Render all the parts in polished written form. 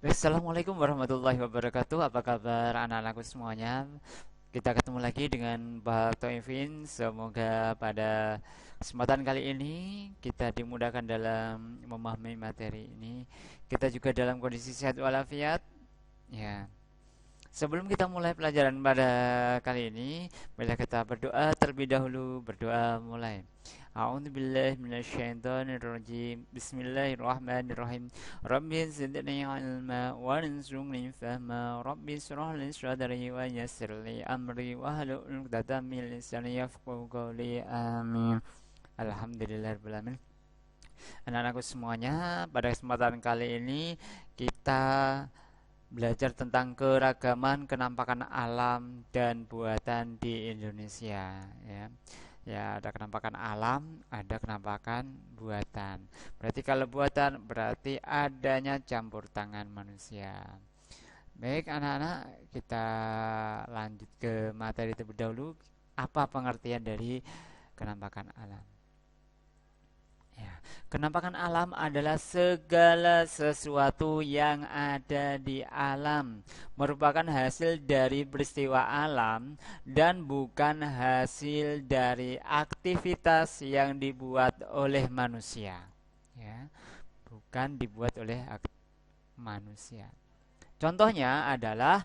Assalamualaikum warahmatullahi wabarakatuh. Apa kabar anak-anakku semuanya? Kita ketemu lagi dengan Pak Toivin. Semoga pada kesempatan kali ini kita dimudahkan dalam memahami materi ini. Kita juga dalam kondisi sehat walafiat. Ya. Sebelum kita mulai pelajaran pada kali ini, marilah kita berdoa terlebih dahulu. Berdoa mulai. A'udzubillahi minasyaitonirrajim. Bismillahirrahmanirrahim. Rabbi zidni ilma warzuqni fahma. Rabbi shrah li sadri wa yassir li amri wahlul 'uqdatam min lisani yafqahu qawli. Amin. Alhamdulillahirabbil alamin. Anak-anakku semuanya, pada kesempatan kali ini kita belajar tentang keragaman kenampakan alam dan buatan di Indonesia, ya. Ya, ada kenampakan alam, ada kenampakan buatan. Berarti kalau buatan berarti adanya campur tangan manusia. Baik, anak-anak, kita lanjut ke materi terlebih dahulu. Apa pengertian dari kenampakan alam? Ya, kenampakan alam adalah segala sesuatu yang ada di alam, merupakan hasil dari peristiwa alam dan bukan hasil dari aktivitas yang dibuat oleh manusia. Ya, bukan dibuat oleh manusia. Contohnya adalah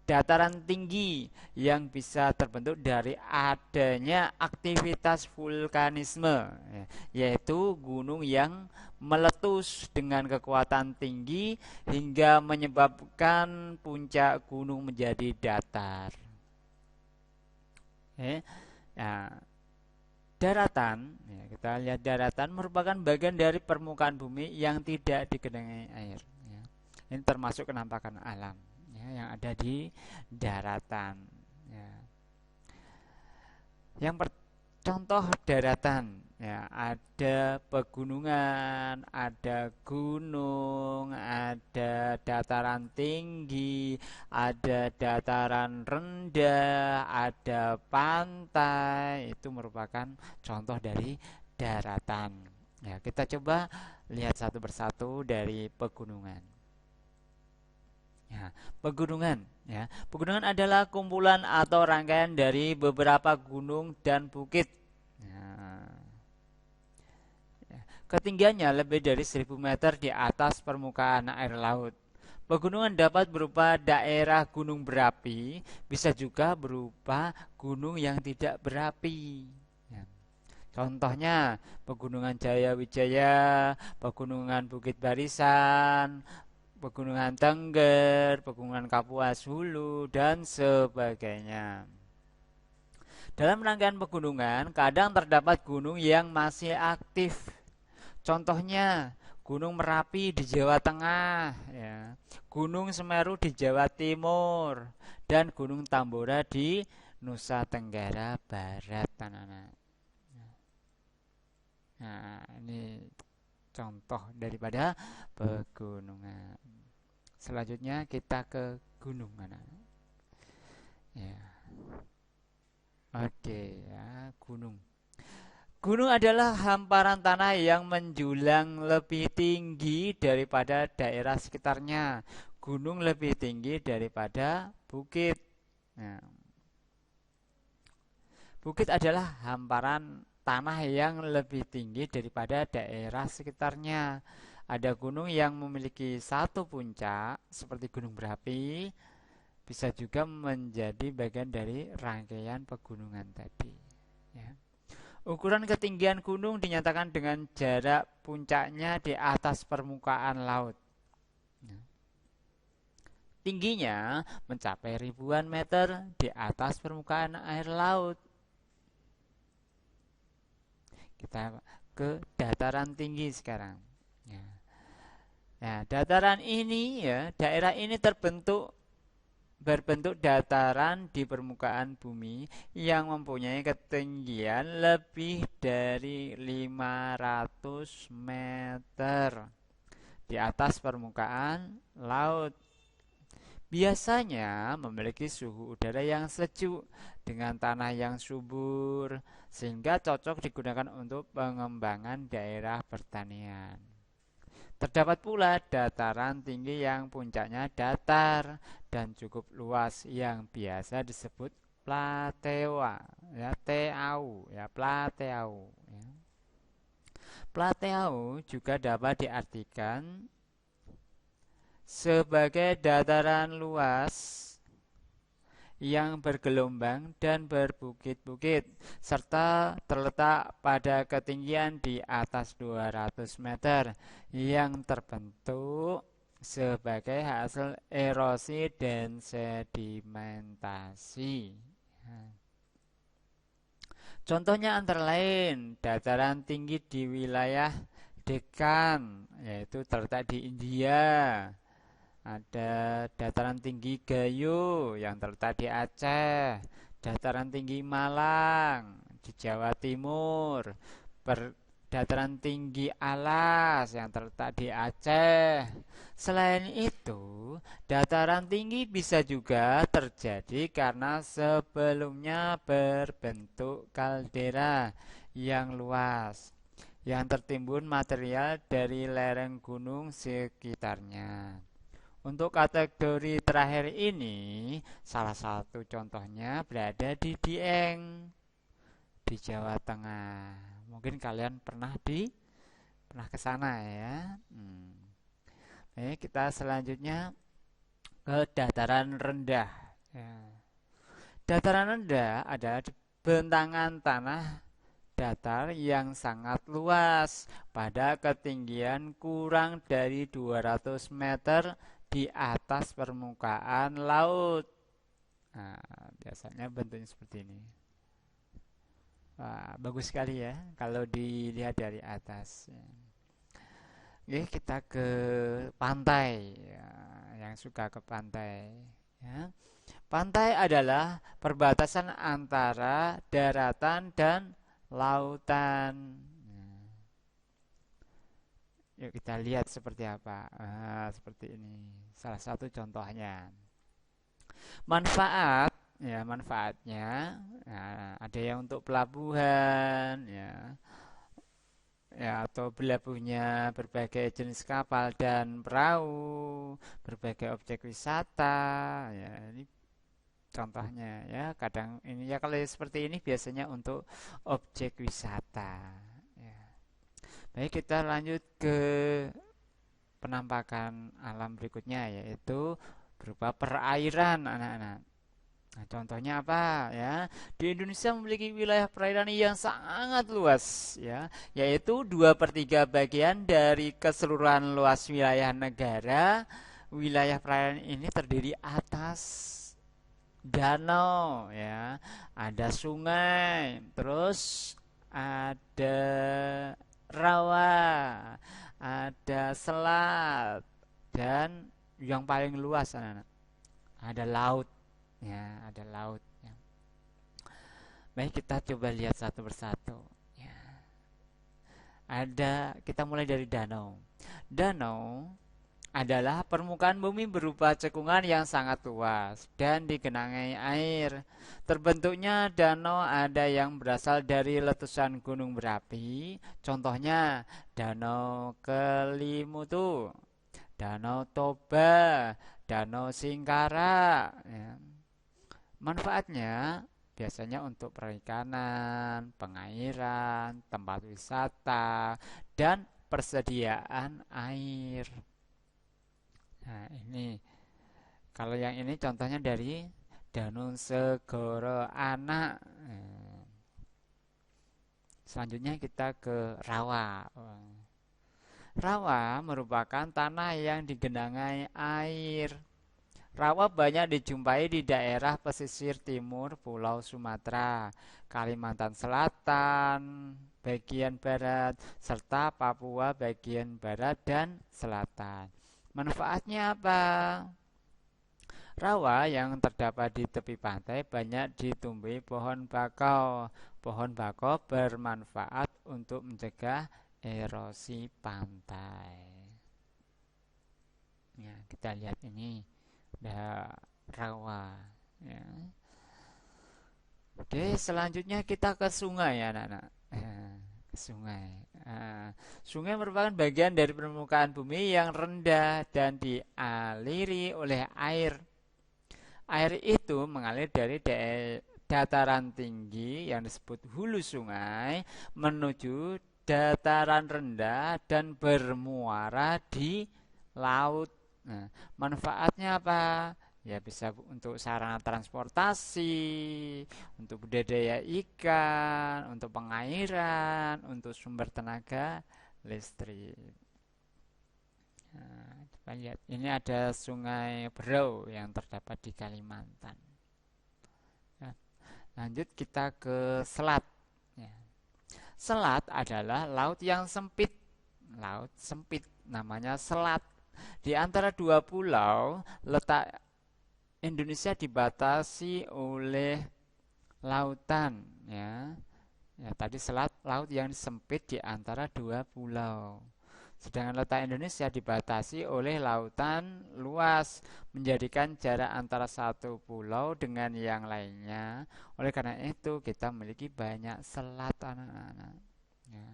dataran tinggi yang bisa terbentuk dari adanya aktivitas vulkanisme, yaitu gunung yang meletus dengan kekuatan tinggi hingga menyebabkan puncak gunung menjadi datar. Nah, daratan, ya, kita lihat daratan merupakan bagian dari permukaan bumi yang tidak digenangi air. Ya. Ini termasuk kenampakan alam, ya, yang ada di daratan. Ya. Yang contoh daratan, ya, ada pegunungan, ada gunung, ada dataran tinggi, ada dataran rendah, ada pantai. Itu merupakan contoh dari daratan. Ya, kita coba lihat satu persatu dari pegunungan. Ya, pegunungan, ya. Pegunungan adalah kumpulan atau rangkaian dari beberapa gunung dan bukit. Ya, ya. Ketinggiannya lebih dari 1.000 meter di atas permukaan air laut. Pegunungan dapat berupa daerah gunung berapi, bisa juga berupa gunung yang tidak berapi. Ya. Contohnya Pegunungan Jaya Wijaya, Pegunungan Bukit Barisan, Pegunungan Tengger, Pegunungan Kapuas Hulu, dan sebagainya. Dalam rangkaian pegunungan, kadang terdapat gunung yang masih aktif. Contohnya, Gunung Merapi di Jawa Tengah, ya. Gunung Semeru di Jawa Timur, dan Gunung Tambora di Nusa Tenggara Barat, anak-anak. Nah, ini contoh daripada pegunungan. Selanjutnya kita ke gunung, anak-anak. Ya, oke, ya, gunung. Gunung adalah hamparan tanah yang menjulang lebih tinggi daripada daerah sekitarnya. Gunung lebih tinggi daripada bukit. Nah, bukit adalah hamparan tanah yang lebih tinggi daripada daerah sekitarnya. Ada gunung yang memiliki satu puncak, seperti Gunung Berapi, bisa juga menjadi bagian dari rangkaian pegunungan tadi. Ya. Ukuran ketinggian gunung dinyatakan dengan jarak puncaknya di atas permukaan laut. Ya. Tingginya mencapai ribuan meter di atas permukaan air laut. Kita ke dataran tinggi sekarang. Ya. Nah, dataran ini, ya, daerah ini berbentuk dataran di permukaan bumi yang mempunyai ketinggian lebih dari 500 meter di atas permukaan laut. Biasanya memiliki suhu udara yang sejuk dengan tanah yang subur, sehingga cocok digunakan untuk pengembangan daerah pertanian. Terdapat pula dataran tinggi yang puncaknya datar dan cukup luas yang biasa disebut plateau, ya TAU, ya plateau. Ya. Plateau juga dapat diartikan sebagai dataran luas yang bergelombang dan berbukit-bukit serta terletak pada ketinggian di atas 200 meter yang terbentuk sebagai hasil erosi dan sedimentasi. Contohnya antara lain dataran tinggi di wilayah Deccan, yaitu terletak di India. Ada dataran tinggi Gayo yang terletak di Aceh, dataran tinggi Malang di Jawa Timur, dataran tinggi Alas yang terletak di Aceh. Selain itu, dataran tinggi bisa juga terjadi karena sebelumnya berbentuk kaldera yang luas yang tertimbun material dari lereng gunung sekitarnya. Untuk kategori terakhir ini, salah satu contohnya berada di Dieng, di Jawa Tengah. Mungkin kalian pernah ke sana ya. Baik, kita selanjutnya ke dataran rendah. Ya. Dataran rendah adalah bentangan tanah datar yang sangat luas pada ketinggian kurang dari 200 meter di atas permukaan laut. Nah, biasanya bentuknya seperti ini. Wah, bagus sekali ya kalau dilihat dari atas. Oke, kita ke pantai ya, yang suka ke pantai. Ya. Pantai adalah perbatasan antara daratan dan lautan. Yuk kita lihat seperti apa. Seperti ini. Salah satu contohnya. Manfaatnya, ada yang untuk pelabuhan, ya atau berlabuhnya berbagai jenis kapal dan perahu, berbagai objek wisata, ya ini contohnya ya. Kadang ini ya kalau seperti ini biasanya untuk objek wisata. Ya. Baik, kita lanjut ke penampakan alam berikutnya yaitu berupa perairan anak-anak. Nah, contohnya apa ya? Di Indonesia memiliki wilayah perairan yang sangat luas ya, yaitu 2/3 bagian dari keseluruhan luas wilayah negara. Wilayah perairan ini terdiri atas danau ya, ada sungai, terus ada rawa, ada selat, dan yang paling luas anak-anak, ada laut ya, ada laut ya. Baik, kita coba lihat satu persatu ya. Kita mulai dari danau. Danau adalah permukaan bumi berupa cekungan yang sangat luas dan digenangi air. Terbentuknya danau ada yang berasal dari letusan gunung berapi, contohnya Danau Kelimutu, Danau Toba, Danau Singkara. Ya. Manfaatnya biasanya untuk perikanan, pengairan, tempat wisata, dan persediaan air. Nah, ini kalau yang ini contohnya dari Danau Segoro Anak. Selanjutnya kita ke rawa. Rawa merupakan tanah yang digenangi air. Rawa banyak dijumpai di daerah pesisir timur Pulau Sumatera, Kalimantan Selatan, bagian barat, serta Papua bagian barat dan selatan. Manfaatnya apa? Rawa yang terdapat di tepi pantai banyak ditumbuhi pohon bakau. Pohon bakau bermanfaat untuk mencegah erosi pantai. Ya, kita lihat ini ada rawa. Ya. Oke, selanjutnya kita ke sungai ya anak-anak. Ke sungai. Nah, sungai merupakan bagian dari permukaan bumi yang rendah dan dialiri oleh air. Air itu mengalir dari dataran tinggi yang disebut hulu sungai menuju dataran rendah dan bermuara di laut. Nah, manfaatnya apa? Ya bisa untuk sarana transportasi, untuk budidaya ikan, untuk pengairan, untuk sumber tenaga listrik. Nah, coba lihat, ini ada Sungai Berau yang terdapat di Kalimantan. Ya, lanjut kita ke selat. Ya. Selat adalah laut yang sempit. Laut sempit namanya selat. Di antara dua pulau, letak Indonesia dibatasi oleh lautan, ya. Ya, tadi selat laut yang sempit di antara dua pulau. Sedangkan letak Indonesia dibatasi oleh lautan luas, menjadikan jarak antara satu pulau dengan yang lainnya. Oleh karena itu, kita memiliki banyak selat, anak-anak. Ya.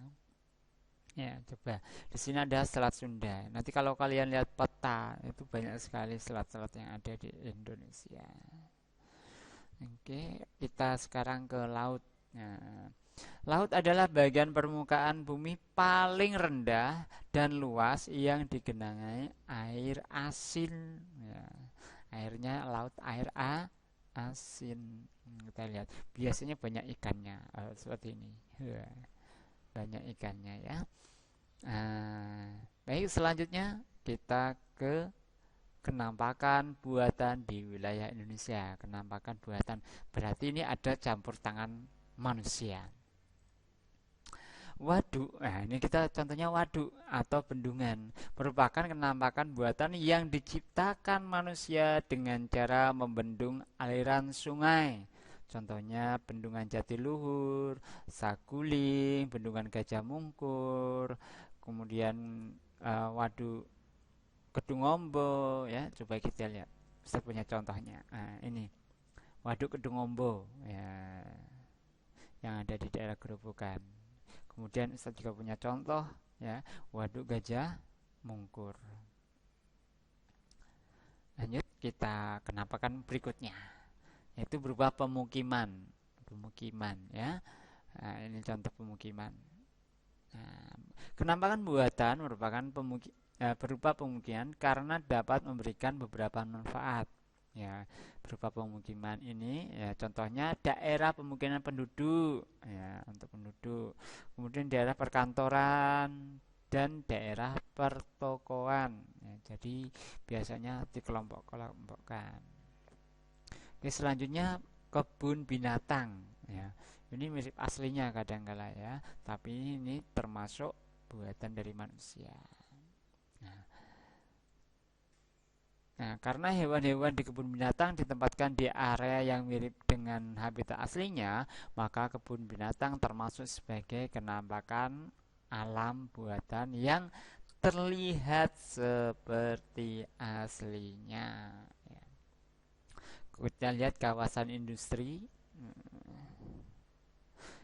Ya, coba. Di sini ada Selat Sunda. Nanti kalau kalian lihat peta, itu banyak sekali selat-selat yang ada di Indonesia. Oke, kita sekarang ke laut. Nah, laut adalah bagian permukaan bumi paling rendah dan luas yang digenangi air asin. Ya, airnya laut air asin. Kita lihat, biasanya banyak ikannya, seperti ini. Ya, banyak ikannya ya. Baik, selanjutnya kita ke kenampakan buatan di wilayah Indonesia. Kenampakan buatan berarti ini ada campur tangan manusia. Waduk, nah ini kita contohnya waduk atau bendungan merupakan kenampakan buatan yang diciptakan manusia dengan cara membendung aliran sungai. Contohnya bendungan Jatiluhur, Saguling, bendungan Gajah Mungkur, kemudian waduk Kedungombo ya. Coba kita lihat. Saya punya contohnya. Nah, ini waduk Kedungombo ya, yang ada di daerah Gerobokan. Kemudian Ustaz juga punya contoh ya, Waduk Gajah Mungkur. Lanjut kita kenampakan berikutnya, yaitu berupa pemukiman. Pemukiman ya. Nah, ini contoh pemukiman. Nah, kenampakan buatan merupakan berupa pemukiman karena dapat memberikan beberapa manfaat. Ya, berupa pemukiman ini ya, contohnya daerah pemukiman penduduk ya, untuk penduduk. Kemudian daerah perkantoran dan daerah pertokoan ya, jadi biasanya dikelompok-kelompokkan. Oke, selanjutnya kebun binatang ya. Ini mirip aslinya kadang-kala ya, tapi ini termasuk buatan dari manusia. Nah, karena hewan-hewan di kebun binatang ditempatkan di area yang mirip dengan habitat aslinya, maka kebun binatang termasuk sebagai kenampakan alam buatan yang terlihat seperti aslinya. Ya. Kita lihat kawasan industri.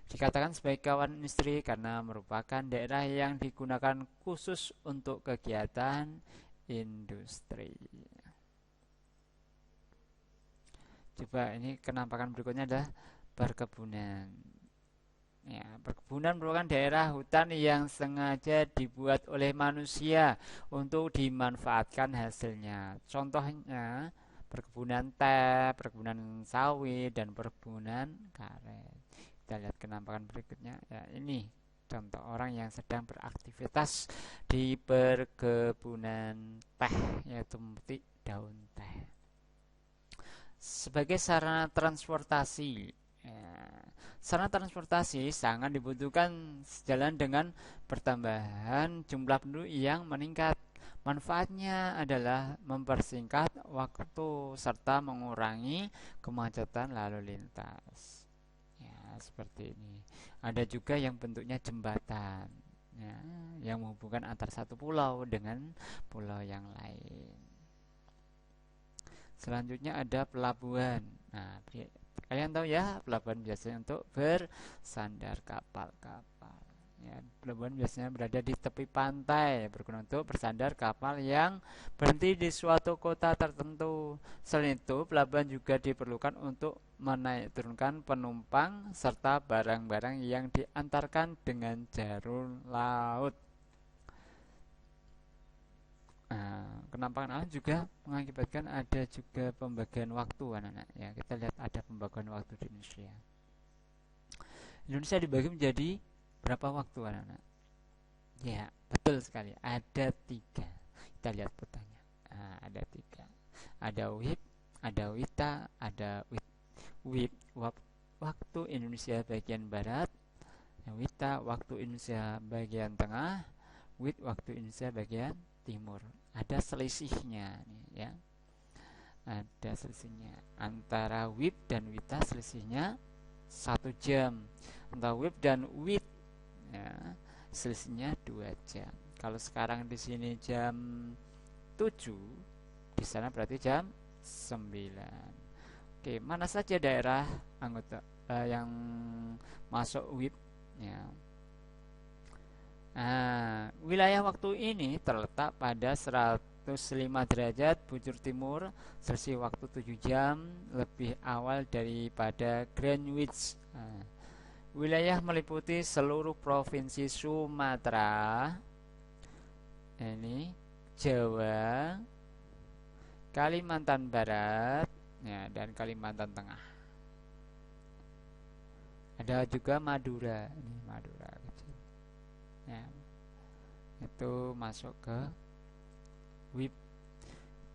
Dikatakan sebagai kawasan industri karena merupakan daerah yang digunakan khusus untuk kegiatan industri. Coba ini kenampakan berikutnya adalah perkebunan. Ya, perkebunan merupakan daerah hutan yang sengaja dibuat oleh manusia untuk dimanfaatkan hasilnya. Contohnya perkebunan teh, perkebunan sawit, dan perkebunan karet. Kita lihat kenampakan berikutnya. Ya, ini contoh orang yang sedang beraktivitas di perkebunan teh, yaitu memetik daun teh. Sebagai sarana transportasi ya, sarana transportasi sangat dibutuhkan sejalan dengan pertambahan jumlah penduduk yang meningkat. Manfaatnya adalah mempersingkat waktu serta mengurangi kemacetan lalu lintas ya, seperti ini. Ada juga yang bentuknya jembatan ya, yang menghubungkan antar satu pulau dengan pulau yang lain. Selanjutnya ada pelabuhan. Nah, kalian tahu ya, pelabuhan biasanya untuk bersandar kapal-kapal. Ya, pelabuhan biasanya berada di tepi pantai, berguna untuk bersandar kapal yang berhenti di suatu kota tertentu. Selain itu, pelabuhan juga diperlukan untuk menaik turunkan penumpang serta barang-barang yang diantarkan dengan jalur laut. Nah, kenampakan alam juga mengakibatkan ada juga pembagian waktu, anak-anak. Ya, kita lihat ada pembagian waktu di Indonesia. Indonesia dibagi menjadi berapa waktu, anak-anak? Ya, betul sekali. Ada tiga. Kita lihat petanya. Nah, ada tiga. Ada WIB, ada WITA, ada WIT. WIB waktu Indonesia bagian barat, WITA waktu Indonesia bagian tengah, WIT waktu Indonesia bagian timur. Ada selisihnya nih, ya. Ada selisihnya antara WIB dan WITA, selisihnya 1 jam. Antara WIB dan WIT, ya, selisihnya 2 jam. Kalau sekarang di sini jam 7, di sana berarti jam 9. Oke, mana saja daerah anggota yang masuk WIB, ya. Nah, wilayah waktu ini terletak pada 105 derajat bujur timur, selisih waktu 7 jam lebih awal daripada Greenwich. Nah, wilayah meliputi seluruh provinsi Sumatera, ini Jawa, Kalimantan Barat, ya, dan Kalimantan Tengah. Ada juga Madura, ini Madura kecil. Ya, itu masuk ke WIB.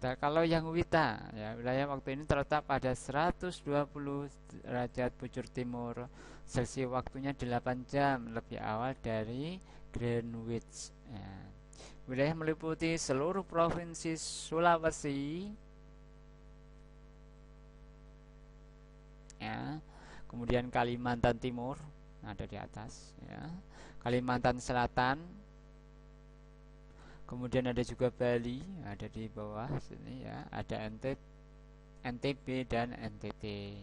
Nah, kalau yang WITA, ya, wilayah waktu ini terletak pada 120 derajat bujur timur, selisih waktunya 8 jam lebih awal dari Greenwich. Ya. Wilayah meliputi seluruh provinsi Sulawesi, ya, kemudian Kalimantan Timur ada di atas, ya, Kalimantan Selatan, kemudian ada juga Bali ada di bawah sini, ya, ada NTB dan NTT.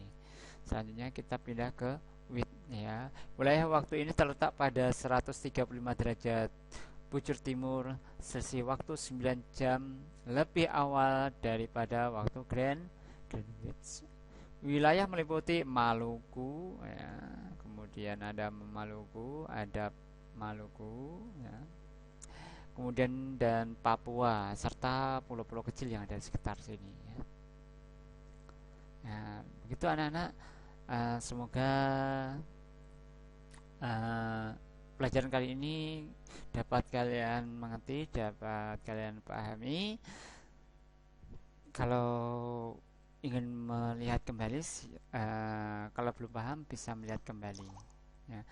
Selanjutnya kita pindah ke WIT, ya. Wilayah waktu ini terletak pada 135 derajat bujur timur, selisih waktu 9 jam lebih awal daripada waktu Greenwich. Wilayah meliputi Maluku, ya, kemudian ada Maluku, ya, kemudian dan Papua serta pulau-pulau kecil yang ada di sekitar sini, ya. Nah, begitu anak-anak. Semoga pelajaran kali ini dapat kalian mengerti, dapat kalian pahami. Kalau ingin melihat kembali, kalau belum paham bisa melihat kembali.